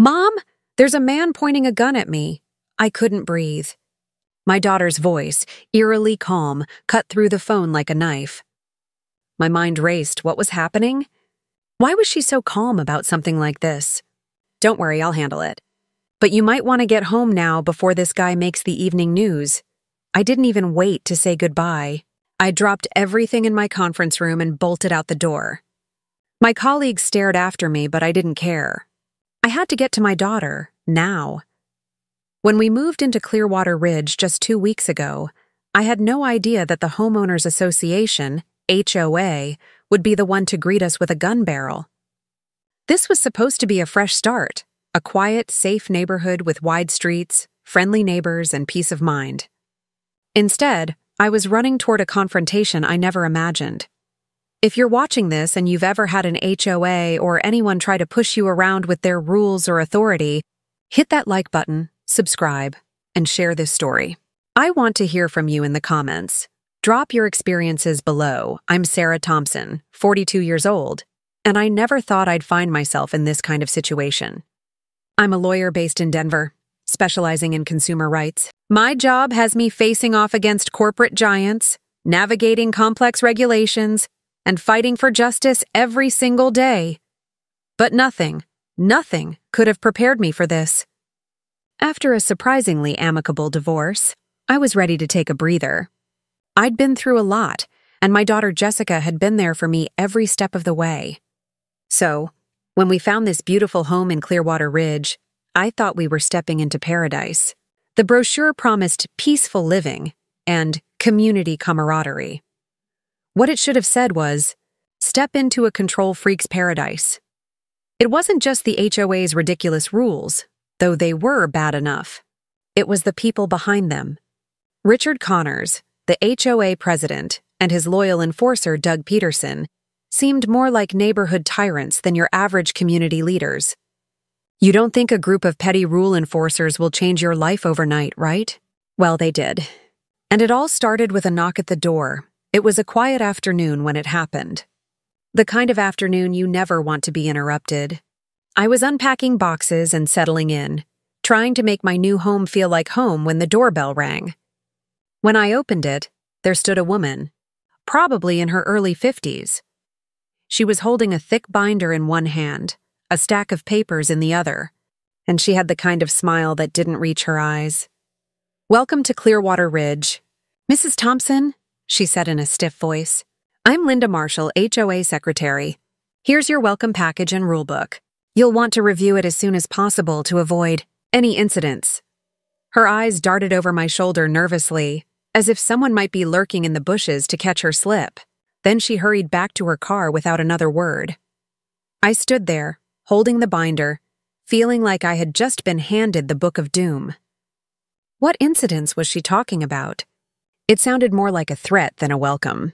"Mom, there's a man pointing a gun at me." I couldn't breathe. My daughter's voice, eerily calm, cut through the phone like a knife. My mind raced. What was happening? Why was she so calm about something like this? "Don't worry, I'll handle it. But you might want to get home now before this guy makes the evening news." I didn't even wait to say goodbye. I dropped everything in my conference room and bolted out the door. My colleagues stared after me, but I didn't care. I had to get to my daughter, now. When we moved into Clearwater Ridge just 2 weeks ago, I had no idea that the Homeowners Association, HOA, would be the one to greet us with a gun barrel. This was supposed to be a fresh start, a quiet, safe neighborhood with wide streets, friendly neighbors, and peace of mind. Instead, I was running toward a confrontation I never imagined. If you're watching this and you've ever had an HOA or anyone try to push you around with their rules or authority, hit that like button, subscribe, and share this story. I want to hear from you in the comments. Drop your experiences below. I'm Sarah Thompson, 42 years old, and I never thought I'd find myself in this kind of situation. I'm a lawyer based in Denver, specializing in consumer rights. My job has me facing off against corporate giants, navigating complex regulations, and fighting for justice every single day. But nothing could have prepared me for this. After a surprisingly amicable divorce, I was ready to take a breather. I'd been through a lot, and my daughter Jessica had been there for me every step of the way. So, when we found this beautiful home in Clearwater Ridge, I thought we were stepping into paradise. The brochure promised peaceful living and community camaraderie. What it should have said was, "Step into a control freak's paradise." It wasn't just the HOA's ridiculous rules, though they were bad enough. It was the people behind them. Richard Connors, the HOA president, and his loyal enforcer, Doug Peterson, seemed more like neighborhood tyrants than your average community leaders. You don't think a group of petty rule enforcers will change your life overnight, right? Well, they did. And it all started with a knock at the door. It was a quiet afternoon when it happened. The kind of afternoon you never want to be interrupted. I was unpacking boxes and settling in, trying to make my new home feel like home when the doorbell rang. When I opened it, there stood a woman, probably in her early 50s. She was holding a thick binder in one hand, a stack of papers in the other, and she had the kind of smile that didn't reach her eyes. "Welcome to Clearwater Ridge. Mrs. Thompson," she said in a stiff voice. "I'm Linda Marshall, HOA secretary. Here's your welcome package and rulebook. You'll want to review it as soon as possible to avoid any incidents." Her eyes darted over my shoulder nervously, as if someone might be lurking in the bushes to catch her slip. Then she hurried back to her car without another word. I stood there, holding the binder, feeling like I had just been handed the Book of Doom. What incidents was she talking about? It sounded more like a threat than a welcome.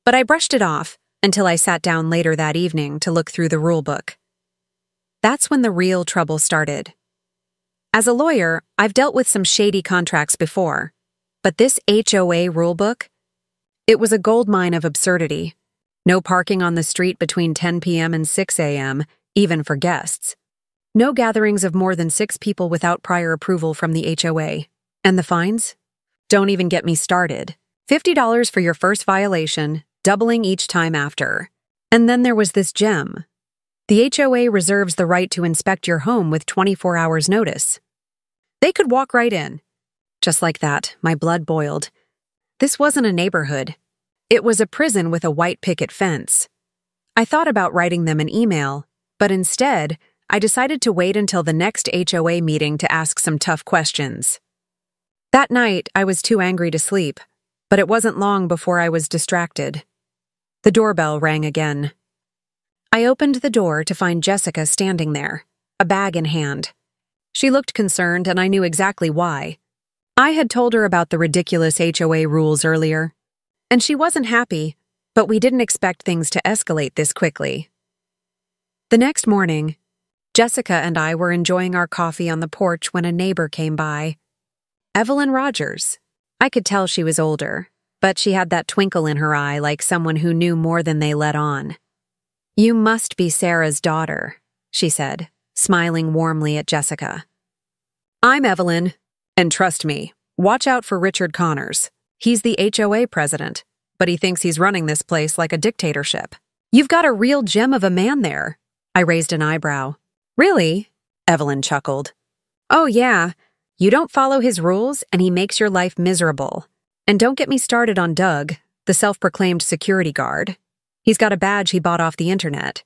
But I brushed it off until I sat down later that evening to look through the rulebook. That's when the real trouble started. As a lawyer, I've dealt with some shady contracts before, but this HOA rulebook? It was a goldmine of absurdity. No parking on the street between 10 p.m. and 6 a.m., even for guests. No gatherings of more than 6 people without prior approval from the HOA. And the fines? Don't even get me started. $50 for your first violation, doubling each time after. And then there was this gem. The HOA reserves the right to inspect your home with 24 hours notice. They could walk right in. Just like that, my blood boiled. This wasn't a neighborhood. It was a prison with a white picket fence. I thought about writing them an email, but instead, I decided to wait until the next HOA meeting to ask some tough questions. That night, I was too angry to sleep, but it wasn't long before I was distracted. The doorbell rang again. I opened the door to find Jessica standing there, a bag in hand. She looked concerned, and I knew exactly why. I had told her about the ridiculous HOA rules earlier, and she wasn't happy, but we didn't expect things to escalate this quickly. The next morning, Jessica and I were enjoying our coffee on the porch when a neighbor came by. Evelyn Rogers. I could tell she was older, but she had that twinkle in her eye like someone who knew more than they let on. "You must be Sarah's daughter," she said, smiling warmly at Jessica. I'm Evelyn, and trust me, watch out for Richard Connors. He's the HOA president, but he thinks he's running this place like a dictatorship. You've got a real gem of a man there. I raised an eyebrow. Really? Evelyn chuckled. Oh, yeah. You don't follow his rules, and he makes your life miserable. And don't get me started on Doug, the self-proclaimed security guard. He's got a badge he bought off the internet.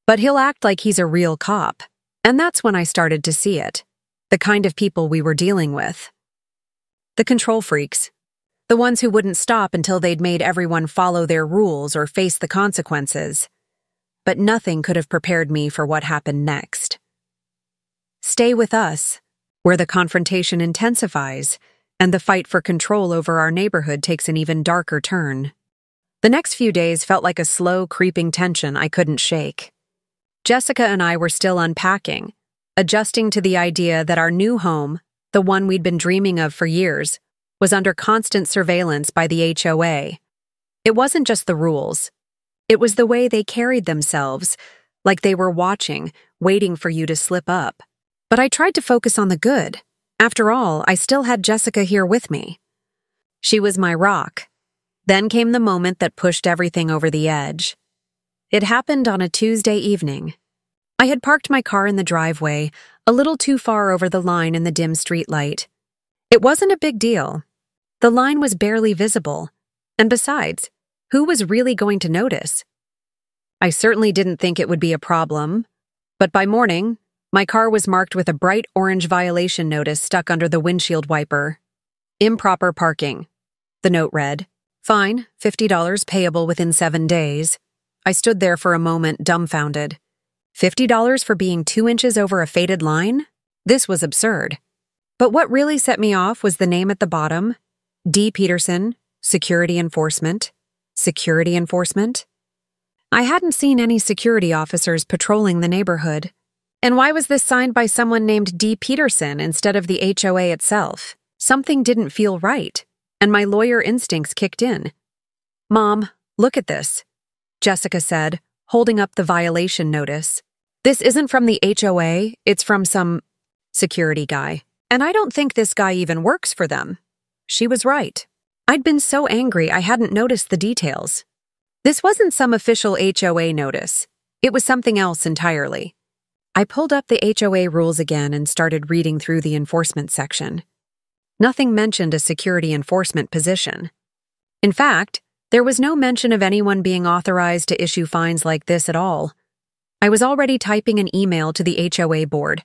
But he'll act like he's a real cop. And that's when I started to see it. The kind of people we were dealing with. The control freaks. The ones who wouldn't stop until they'd made everyone follow their rules or face the consequences. But nothing could have prepared me for what happened next. Stay with us, where the confrontation intensifies and the fight for control over our neighborhood takes an even darker turn. The next few days felt like a slow, creeping tension I couldn't shake. Jessica and I were still unpacking, adjusting to the idea that our new home, the one we'd been dreaming of for years, was under constant surveillance by the HOA. It wasn't just the rules. It was the way they carried themselves, like they were watching, waiting for you to slip up. But I tried to focus on the good. After all, I still had Jessica here with me. She was my rock. Then came the moment that pushed everything over the edge. It happened on a Tuesday evening. I had parked my car in the driveway, a little too far over the line in the dim streetlight. It wasn't a big deal. The line was barely visible, and besides, who was really going to notice? I certainly didn't think it would be a problem, but by morning, my car was marked with a bright orange violation notice stuck under the windshield wiper. Improper parking. The note read, "Fine, $50 payable within 7 days." I stood there for a moment, dumbfounded. $50 for being 2 inches over a faded line? This was absurd. But what really set me off was the name at the bottom, D. Peterson, Security Enforcement. Security Enforcement? I hadn't seen any security officers patrolling the neighborhood. And why was this signed by someone named D. Peterson instead of the HOA itself? Something didn't feel right, and my lawyer instincts kicked in. "Mom, look at this," Jessica said, holding up the violation notice. "This isn't from the HOA, it's from some security guy. And I don't think this guy even works for them." She was right. I'd been so angry I hadn't noticed the details. This wasn't some official HOA notice. It was something else entirely. I pulled up the HOA rules again and started reading through the enforcement section. Nothing mentioned a security enforcement position. In fact, there was no mention of anyone being authorized to issue fines like this at all. I was already typing an email to the HOA board,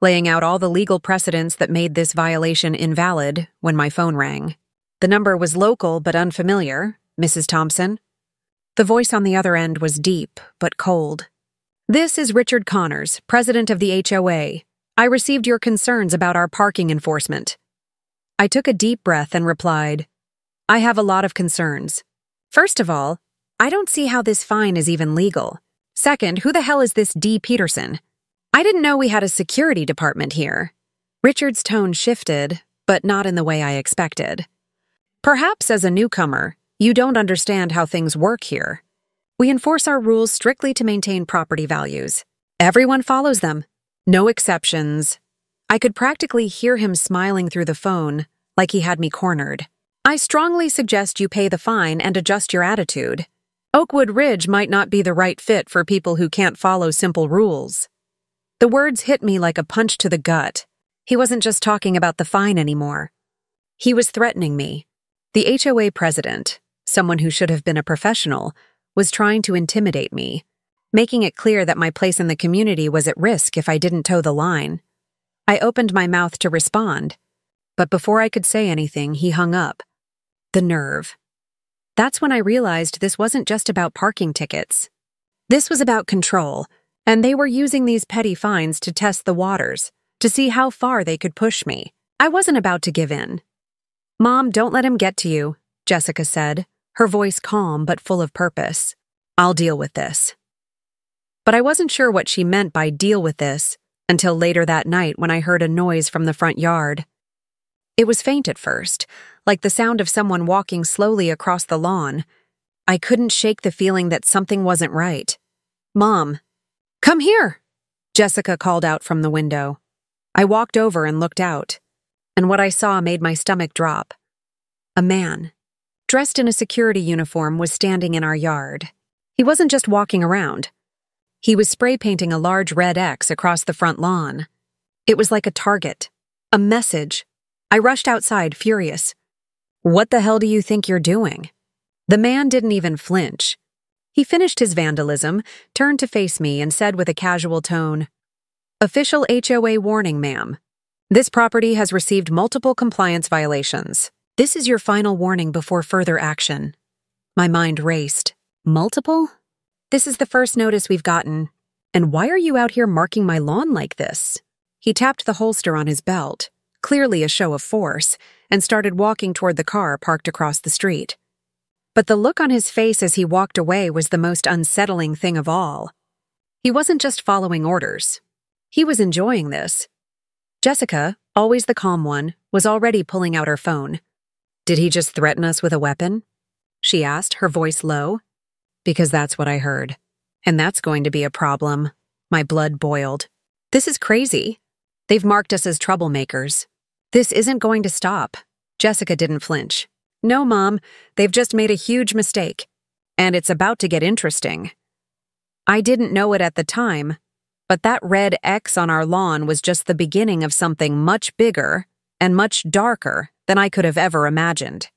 laying out all the legal precedents that made this violation invalid when my phone rang. The number was local but unfamiliar, Mrs. Thompson. The voice on the other end was deep but cold. "This is Richard Connors, president of the HOA. I received your concerns about our parking enforcement." I took a deep breath and replied, "I have a lot of concerns. First of all, I don't see how this fine is even legal. Second, who the hell is this D. Peterson? I didn't know we had a security department here." Richard's tone shifted, but not in the way I expected. "Perhaps as a newcomer, you don't understand how things work here. We enforce our rules strictly to maintain property values. Everyone follows them. No exceptions." I could practically hear him smiling through the phone, like he had me cornered. "I strongly suggest you pay the fine and adjust your attitude. Oakwood Ridge might not be the right fit for people who can't follow simple rules." The words hit me like a punch to the gut. He wasn't just talking about the fine anymore. He was threatening me. The HOA president, someone who should have been a professional, was trying to intimidate me, making it clear that my place in the community was at risk if I didn't toe the line. I opened my mouth to respond, but before I could say anything, he hung up. The nerve. That's when I realized this wasn't just about parking tickets. This was about control, and they were using these petty fines to test the waters, to see how far they could push me. I wasn't about to give in. "Mom, don't let him get to you," Jessica said, her voice calm but full of purpose. "I'll deal with this." But I wasn't sure what she meant by deal with this until later that night when I heard a noise from the front yard. It was faint at first, like the sound of someone walking slowly across the lawn. I couldn't shake the feeling that something wasn't right. "Mom, come here!" Jessica called out from the window. I walked over and looked out, and what I saw made my stomach drop. A man, dressed in a security uniform, was standing in our yard. He wasn't just walking around. He was spray painting a large red X across the front lawn. It was like a target, a message. I rushed outside, furious. "What the hell do you think you're doing?" The man didn't even flinch. He finished his vandalism, turned to face me, and said with a casual tone, "Official HOA warning, ma'am. This property has received multiple compliance violations. This is your final warning before further action." My mind raced. Multiple? "This is the first notice we've gotten. And why are you out here marking my lawn like this?" He tapped the holster on his belt, clearly a show of force, and started walking toward the car parked across the street. But the look on his face as he walked away was the most unsettling thing of all. He wasn't just following orders. He was enjoying this. Jessica, always the calm one, was already pulling out her phone. "Did he just threaten us with a weapon?" she asked, her voice low. "Because that's what I heard. And that's going to be a problem." My blood boiled. This is crazy. They've marked us as troublemakers. This isn't going to stop. Jessica didn't flinch. "No, Mom, they've just made a huge mistake. And it's about to get interesting." I didn't know it at the time, but that red X on our lawn was just the beginning of something much bigger and much darker than I could have ever imagined.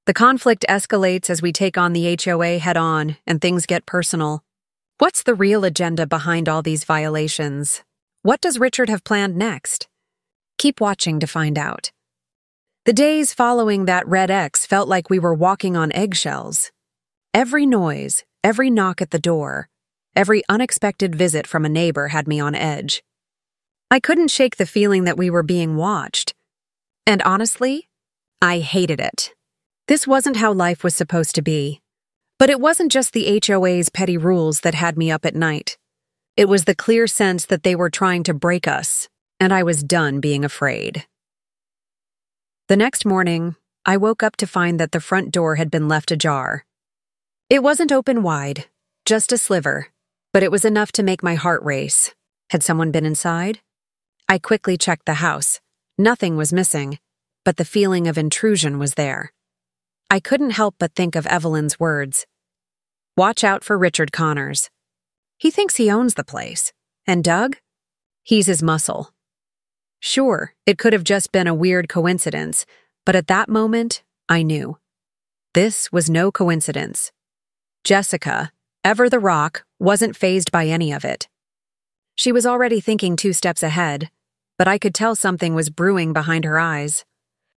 The conflict escalates as we take on the HOA head-on and things get personal. What's the real agenda behind all these violations? What does Richard have planned next? Keep watching to find out. The days following that red X felt like we were walking on eggshells. Every noise, every knock at the door, every unexpected visit from a neighbor had me on edge. I couldn't shake the feeling that we were being watched. And honestly, I hated it. This wasn't how life was supposed to be. But it wasn't just the HOA's petty rules that had me up at night. It was the clear sense that they were trying to break us, and I was done being afraid. The next morning, I woke up to find that the front door had been left ajar. It wasn't open wide, just a sliver, but it was enough to make my heart race. Had someone been inside? I quickly checked the house. Nothing was missing, but the feeling of intrusion was there. I couldn't help but think of Evelyn's words. "Watch out for Richard Connors. He thinks he owns the place. And Doug? He's his muscle." Sure, it could have just been a weird coincidence, but at that moment, I knew. This was no coincidence. Jessica, ever the rock, wasn't fazed by any of it. She was already thinking 2 steps ahead, but I could tell something was brewing behind her eyes.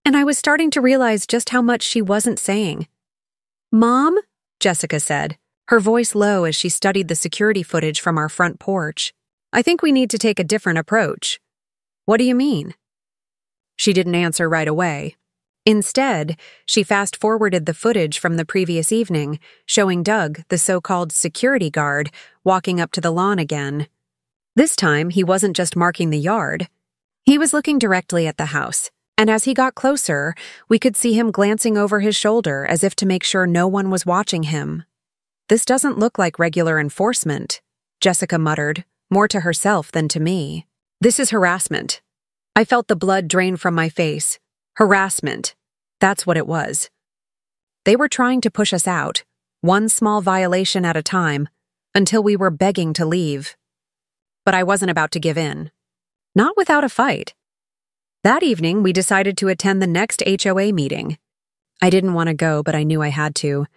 And I was starting to realize just how much she wasn't saying. "Mom?" Jessica said, her voice low as she studied the security footage from our front porch. "I think we need to take a different approach." "What do you mean?" She didn't answer right away. Instead, she fast-forwarded the footage from the previous evening, showing Doug, the so-called security guard, walking up to the lawn again. This time, he wasn't just marking the yard. He was looking directly at the house. And as he got closer, we could see him glancing over his shoulder as if to make sure no one was watching him. "This doesn't look like regular enforcement," Jessica muttered, more to herself than to me. "This is harassment." I felt the blood drain from my face. Harassment. That's what it was. They were trying to push us out, one small violation at a time, until we were begging to leave. But I wasn't about to give in. Not without a fight. That evening, we decided to attend the next HOA meeting. I didn't want to go, but I knew I had to.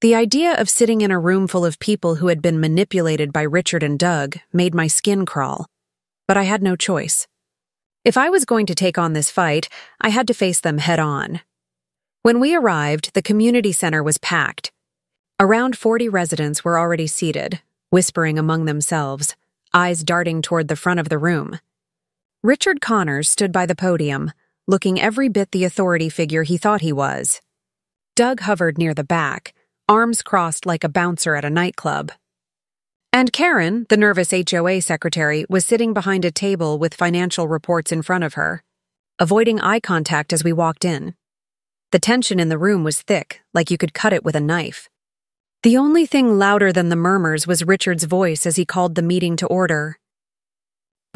The idea of sitting in a room full of people who had been manipulated by Richard and Doug made my skin crawl. But I had no choice. If I was going to take on this fight, I had to face them head-on. When we arrived, the community center was packed. Around 40 residents were already seated, whispering among themselves, eyes darting toward the front of the room. Richard Connors stood by the podium, looking every bit the authority figure he thought he was. Doug hovered near the back, arms crossed like a bouncer at a nightclub. And Karen, the nervous HOA secretary, was sitting behind a table with financial reports in front of her, avoiding eye contact as we walked in. The tension in the room was thick, like you could cut it with a knife. The only thing louder than the murmurs was Richard's voice as he called the meeting to order.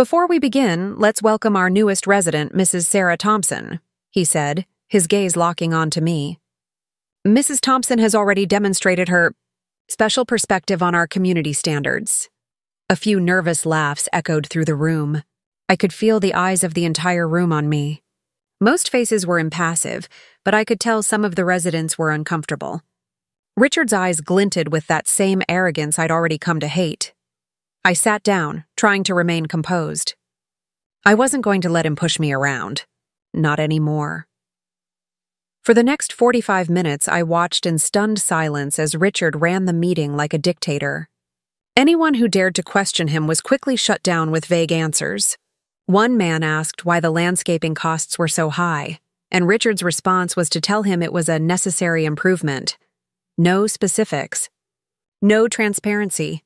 "Before we begin, let's welcome our newest resident, Mrs. Sarah Thompson," he said, his gaze locking onto me. "Mrs. Thompson has already demonstrated her special perspective on our community standards." A few nervous laughs echoed through the room. I could feel the eyes of the entire room on me. Most faces were impassive, but I could tell some of the residents were uncomfortable. Richard's eyes glinted with that same arrogance I'd already come to hate. I sat down, trying to remain composed. I wasn't going to let him push me around. Not anymore. For the next 45 minutes, I watched in stunned silence as Richard ran the meeting like a dictator. Anyone who dared to question him was quickly shut down with vague answers. One man asked why the landscaping costs were so high, and Richard's response was to tell him it was a necessary improvement. No specifics. No transparency.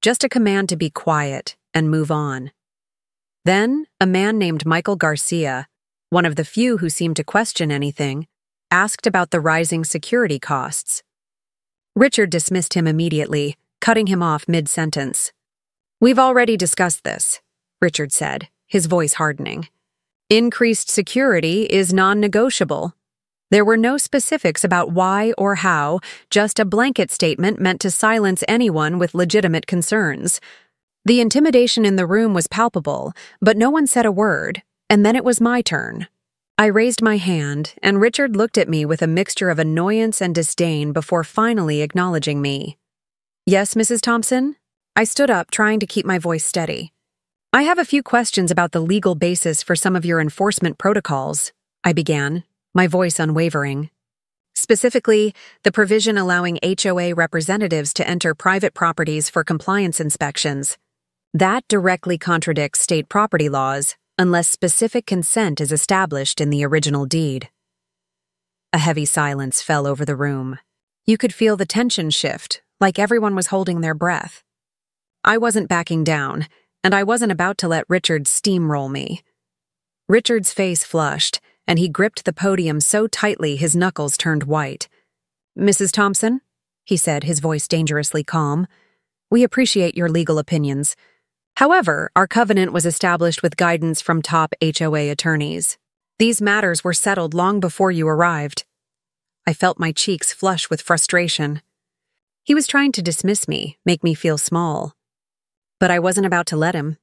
Just a command to be quiet and move on. Then, a man named Michael Garcia, one of the few who seemed to question anything, asked about the rising security costs. Richard dismissed him immediately, cutting him off mid-sentence. "We've already discussed this," Richard said, his voice hardening. "Increased security is non-negotiable." There were no specifics about why or how, just a blanket statement meant to silence anyone with legitimate concerns. The intimidation in the room was palpable, but no one said a word, and then it was my turn. I raised my hand, and Richard looked at me with a mixture of annoyance and disdain before finally acknowledging me. "Yes, Mrs. Thompson?" I stood up, trying to keep my voice steady. "I have a few questions about the legal basis for some of your enforcement protocols," I began, my voice unwavering. "Specifically, the provision allowing HOA representatives to enter private properties for compliance inspections. That directly contradicts state property laws unless specific consent is established in the original deed." A heavy silence fell over the room. You could feel the tension shift, like everyone was holding their breath. I wasn't backing down, and I wasn't about to let Richard steamroll me. Richard's face flushed, and he gripped the podium so tightly his knuckles turned white. "Mrs. Thompson," he said, his voice dangerously calm, "we appreciate your legal opinions. However, our covenant was established with guidance from top HOA attorneys. These matters were settled long before you arrived." I felt my cheeks flush with frustration. He was trying to dismiss me, make me feel small. But I wasn't about to let him.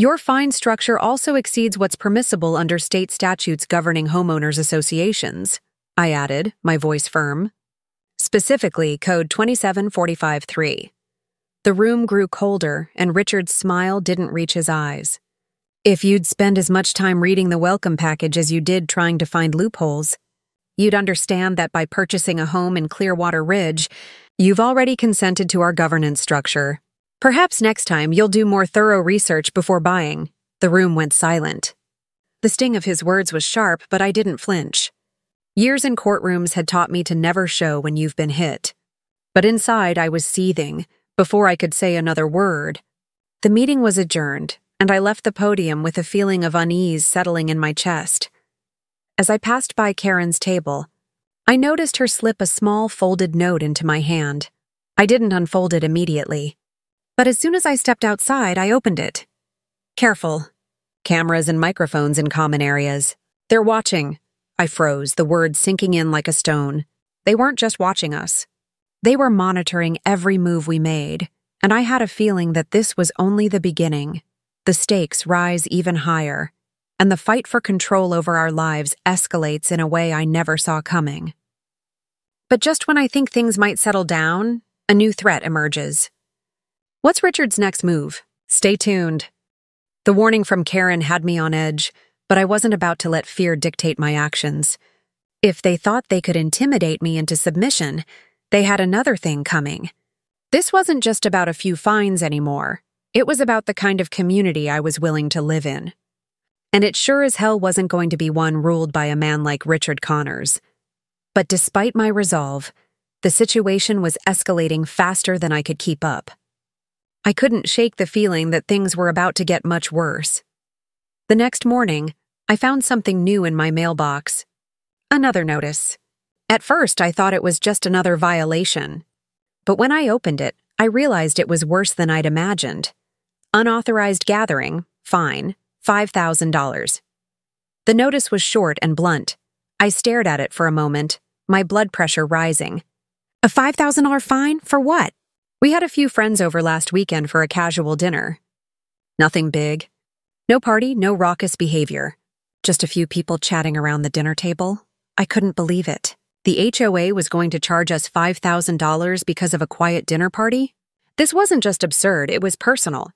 "Your fine structure also exceeds what's permissible under state statutes governing homeowners associations," I added, my voice firm. "Specifically, Code 27453. The room grew colder, and Richard's smile didn't reach his eyes. "If you'd spend as much time reading the welcome package as you did trying to find loopholes, you'd understand that by purchasing a home in Clearwater Ridge, you've already consented to our governance structure. Perhaps next time you'll do more thorough research before buying." The room went silent. The sting of his words was sharp, but I didn't flinch. Years in courtrooms had taught me to never show when you've been hit. But inside I was seething, before I could say another word. The meeting was adjourned, and I left the podium with a feeling of unease settling in my chest. As I passed by Karen's table, I noticed her slip a small folded note into my hand. I didn't unfold it immediately. But as soon as I stepped outside, I opened it. "Careful. Cameras and microphones in common areas. They're watching." I froze, the words sinking in like a stone. They weren't just watching us. They were monitoring every move we made, and I had a feeling that this was only the beginning. The stakes rise even higher, and the fight for control over our lives escalates in a way I never saw coming. But just when I think things might settle down, a new threat emerges. What's Richard's next move? Stay tuned. The warning from Karen had me on edge, but I wasn't about to let fear dictate my actions. If they thought they could intimidate me into submission, they had another thing coming. This wasn't just about a few fines anymore. It was about the kind of community I was willing to live in. And it sure as hell wasn't going to be one ruled by a man like Richard Connors. But despite my resolve, the situation was escalating faster than I could keep up. I couldn't shake the feeling that things were about to get much worse. The next morning, I found something new in my mailbox. Another notice. At first, I thought it was just another violation. But when I opened it, I realized it was worse than I'd imagined. Unauthorized gathering, Fine, $5,000. The notice was short and blunt. I stared at it for a moment, my blood pressure rising. A $5,000 fine? For what? We had a few friends over last weekend for a casual dinner. Nothing big. No party, no raucous behavior. Just a few people chatting around the dinner table. I couldn't believe it. The HOA was going to charge us $5,000 because of a quiet dinner party? This wasn't just absurd, it was personal.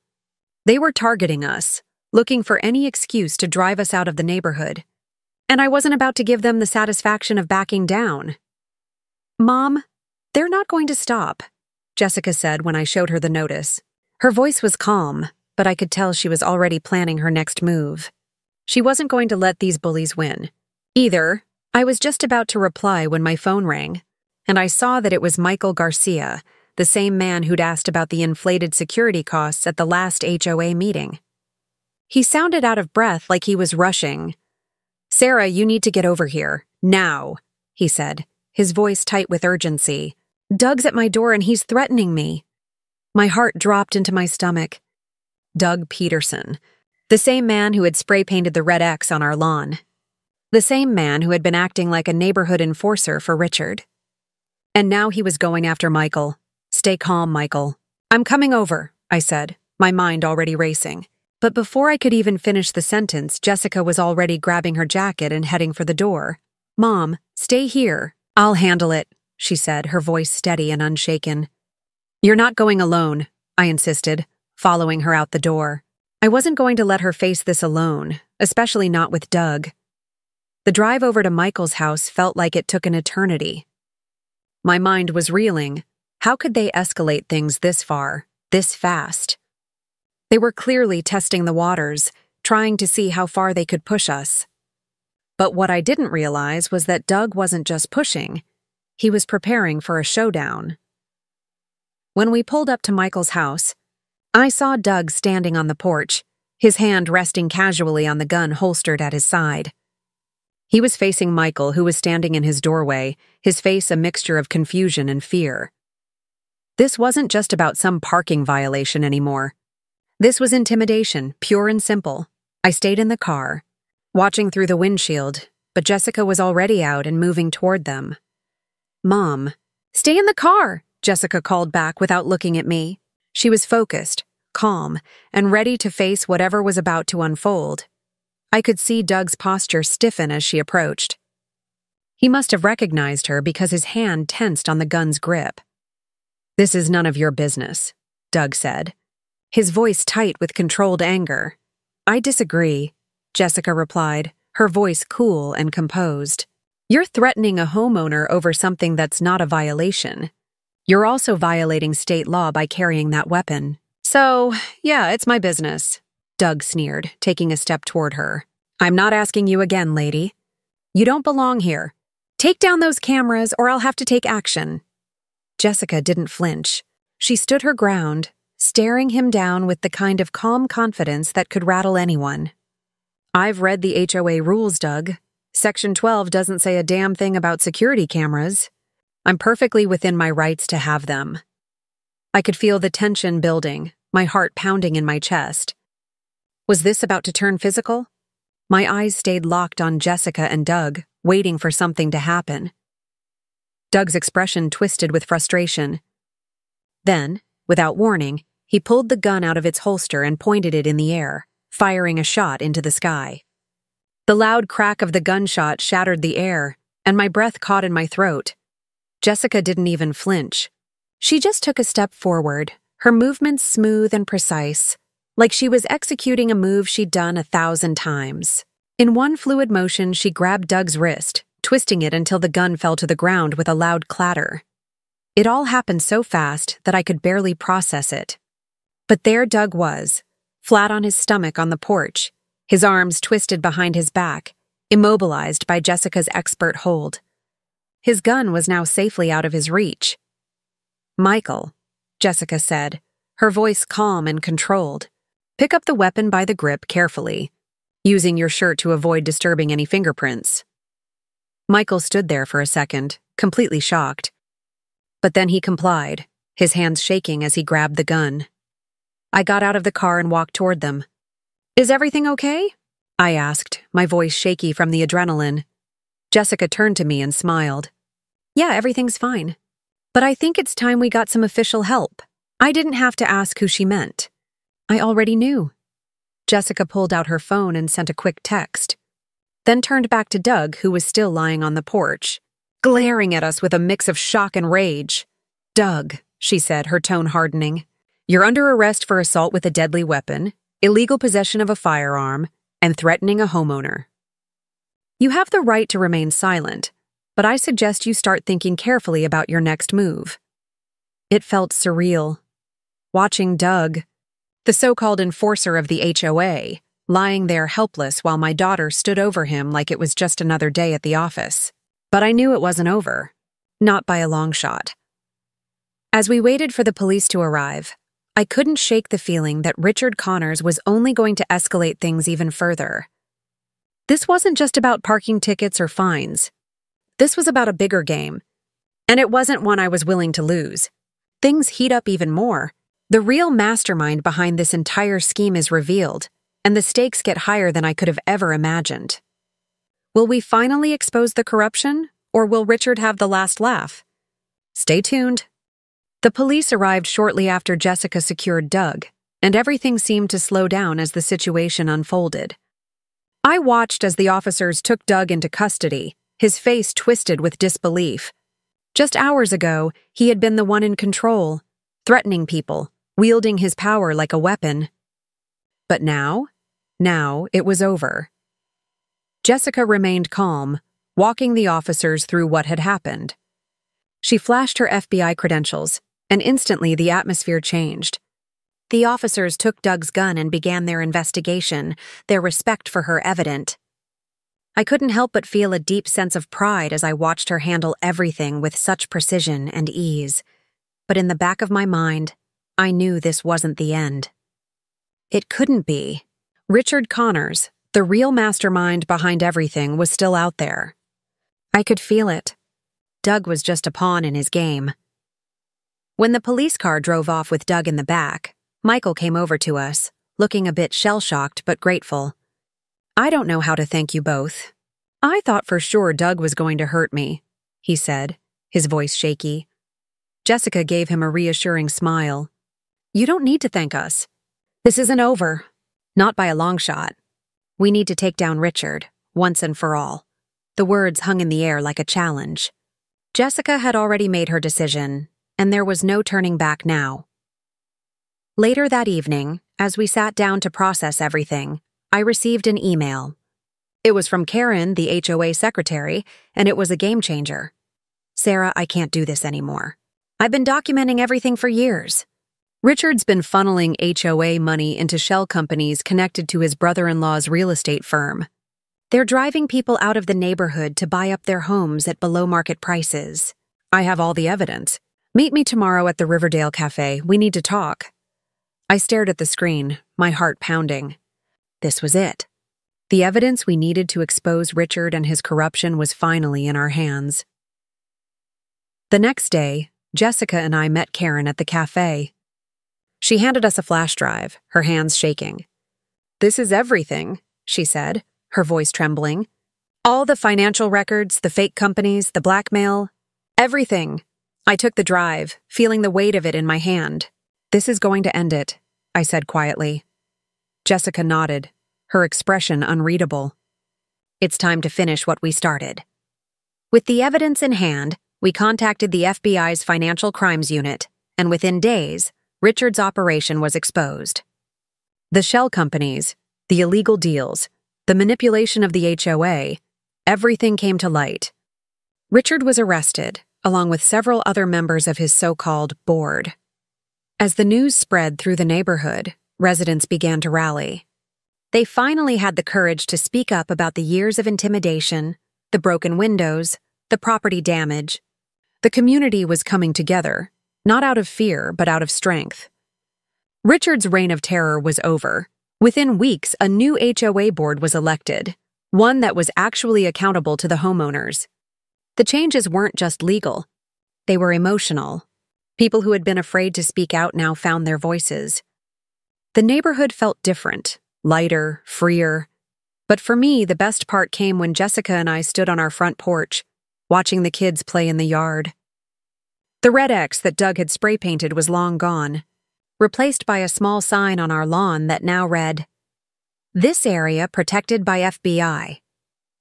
They were targeting us, looking for any excuse to drive us out of the neighborhood. And I wasn't about to give them the satisfaction of backing down. "Mom, they're not going to stop," Jessica said when I showed her the notice. Her voice was calm, but I could tell she was already planning her next move. She wasn't going to let these bullies win. Either. I was just about to reply when my phone rang, and I saw that it was Michael Garcia, the same man who'd asked about the inflated security costs at the last HOA meeting. He sounded out of breath like he was rushing. "Sarah, you need to get over here. Now," he said, his voice tight with urgency. "Doug's at my door and he's threatening me." My heart dropped into my stomach. Doug Peterson, the same man who had spray-painted the red X on our lawn. The same man who had been acting like a neighborhood enforcer for Richard. And now he was going after Michael. "Stay calm, Michael." "I'm coming over," I said, my mind already racing. But before I could even finish the sentence, Jessica was already grabbing her jacket and heading for the door. "Mom, stay here. I'll handle it," she said, her voice steady and unshaken. "You're not going alone," I insisted, following her out the door. I wasn't going to let her face this alone, especially not with Doug. The drive over to Michael's house felt like it took an eternity. My mind was reeling. How could they escalate things this far, this fast? They were clearly testing the waters, trying to see how far they could push us. But what I didn't realize was that Doug wasn't just pushing. He was preparing for a showdown. When we pulled up to Michael's house, I saw Doug standing on the porch, his hand resting casually on the gun holstered at his side. He was facing Michael, who was standing in his doorway, his face a mixture of confusion and fear. This wasn't just about some parking violation anymore. This was intimidation, pure and simple. I stayed in the car, watching through the windshield, but Jessica was already out and moving toward them. "Mom, stay in the car," Jessica called back without looking at me. She was focused, calm, and ready to face whatever was about to unfold. I could see Doug's posture stiffen as she approached. He must have recognized her because his hand tensed on the gun's grip. "This is none of your business," Doug said, his voice tight with controlled anger. "I disagree," Jessica replied, her voice cool and composed. "You're threatening a homeowner over something that's not a violation. You're also violating state law by carrying that weapon. So, yeah, it's my business," Doug sneered, taking a step toward her. "I'm not asking you again, lady. You don't belong here. Take down those cameras or I'll have to take action." Jessica didn't flinch. She stood her ground, staring him down with the kind of calm confidence that could rattle anyone. "I've read the HOA rules, Doug. Section 12 doesn't say a damn thing about security cameras. I'm perfectly within my rights to have them." I could feel the tension building, my heart pounding in my chest. Was this about to turn physical? My eyes stayed locked on Jessica and Doug, waiting for something to happen. Doug's expression twisted with frustration. Then, without warning, he pulled the gun out of its holster and pointed it in the air, firing a shot into the sky. The loud crack of the gunshot shattered the air, and my breath caught in my throat. Jessica didn't even flinch. She just took a step forward, her movements smooth and precise, like she was executing a move she'd done 1,000 times. In one fluid motion, she grabbed Doug's wrist, twisting it until the gun fell to the ground with a loud clatter. It all happened so fast that I could barely process it. But there Doug was, flat on his stomach on the porch, his arms twisted behind his back, immobilized by Jessica's expert hold. His gun was now safely out of his reach. "Michael," Jessica said, her voice calm and controlled, "pick up the weapon by the grip carefully, using your shirt to avoid disturbing any fingerprints." Michael stood there for a second, completely shocked. But then he complied, his hands shaking as he grabbed the gun. I got out of the car and walked toward them. Is everything okay? I asked, my voice shaky from the adrenaline. Jessica turned to me and smiled. Yeah, everything's fine. But I think it's time we got some official help. I didn't have to ask who she meant. I already knew. Jessica pulled out her phone and sent a quick text, then turned back to Doug, who was still lying on the porch, glaring at us with a mix of shock and rage. Doug, she said, her tone hardening, you're under arrest for assault with a deadly weapon, illegal possession of a firearm, and threatening a homeowner. You have the right to remain silent, but I suggest you start thinking carefully about your next move. It felt surreal. Watching Doug, the so-called enforcer of the HOA, lying there helpless while my daughter stood over him like it was just another day at the office. But I knew it wasn't over. Not by a long shot. As we waited for the police to arrive, I couldn't shake the feeling that Richard Connors was only going to escalate things even further. This wasn't just about parking tickets or fines. This was about a bigger game. And it wasn't one I was willing to lose. Things heat up even more. The real mastermind behind this entire scheme is revealed, and the stakes get higher than I could have ever imagined. Will we finally expose the corruption, or will Richard have the last laugh? Stay tuned. The police arrived shortly after Jessica secured Doug, and everything seemed to slow down as the situation unfolded. I watched as the officers took Doug into custody, his face twisted with disbelief. Just hours ago, he had been the one in control, threatening people, wielding his power like a weapon. But now it was over. Jessica remained calm, walking the officers through what had happened. She flashed her FBI credentials, and instantly the atmosphere changed. The officers took Doug's gun and began their investigation, their respect for her evident. I couldn't help but feel a deep sense of pride as I watched her handle everything with such precision and ease. But in the back of my mind, I knew this wasn't the end. It couldn't be. Richard Connors, the real mastermind behind everything, was still out there. I could feel it. Doug was just a pawn in his game. When the police car drove off with Doug in the back, Michael came over to us, looking a bit shell-shocked but grateful. I don't know how to thank you both. I thought for sure Doug was going to hurt me, he said, his voice shaky. Jessica gave him a reassuring smile. You don't need to thank us. This isn't over. Not by a long shot. We need to take down Richard, once and for all. The words hung in the air like a challenge. Jessica had already made her decision, and there was no turning back now. Later that evening, as we sat down to process everything, I received an email. It was from Karen, the HOA secretary, and it was a game changer. Sarah, I can't do this anymore. I've been documenting everything for years. Richard's been funneling HOA money into shell companies connected to his brother-in-law's real estate firm. They're driving people out of the neighborhood to buy up their homes at below-market prices. I have all the evidence. Meet me tomorrow at the Riverdale Cafe. We need to talk. I stared at the screen, my heart pounding. This was it. The evidence we needed to expose Richard and his corruption was finally in our hands. The next day, Jessica and I met Karen at the cafe. She handed us a flash drive, her hands shaking. This is everything, she said, her voice trembling. All the financial records, the fake companies, the blackmail, everything. I took the drive, feeling the weight of it in my hand. This is going to end it, I said quietly. Jessica nodded, her expression unreadable. It's time to finish what we started. With the evidence in hand, we contacted the FBI's Financial Crimes Unit, and within days, Richard's operation was exposed. The shell companies, the illegal deals, the manipulation of the HOA, everything came to light. Richard was arrested, along with several other members of his so-called board. As the news spread through the neighborhood, residents began to rally. They finally had the courage to speak up about the years of intimidation, the broken windows, the property damage. The community was coming together, not out of fear, but out of strength. Richard's reign of terror was over. Within weeks, a new HOA board was elected, one that was actually accountable to the homeowners. The changes weren't just legal. They were emotional. People who had been afraid to speak out now found their voices. The neighborhood felt different, lighter, freer. But for me, the best part came when Jessica and I stood on our front porch, watching the kids play in the yard. The red X that Doug had spray painted was long gone, replaced by a small sign on our lawn that now read, "This area protected by FBI.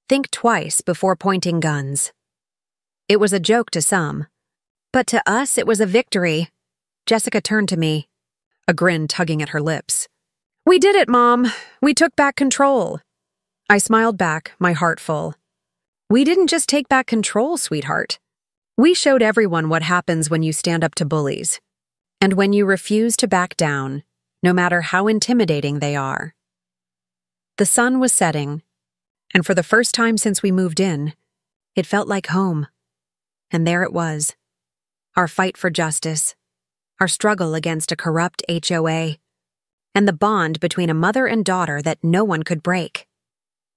Think twice before pointing guns." It was a joke to some, but to us it was a victory. Jessica turned to me, a grin tugging at her lips. "We did it, Mom. We took back control." I smiled back, my heart full. "We didn't just take back control, sweetheart. We showed everyone what happens when you stand up to bullies, and when you refuse to back down, no matter how intimidating they are." The sun was setting, and for the first time since we moved in, it felt like home. And there it was, our fight for justice, our struggle against a corrupt HOA, and the bond between a mother and daughter that no one could break.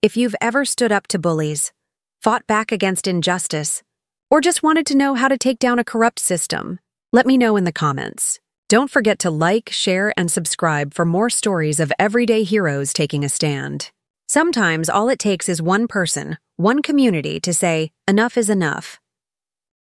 If you've ever stood up to bullies, fought back against injustice, or just wanted to know how to take down a corrupt system, let me know in the comments. Don't forget to like, share, and subscribe for more stories of everyday heroes taking a stand. Sometimes all it takes is one person, one community to say, "Enough is enough."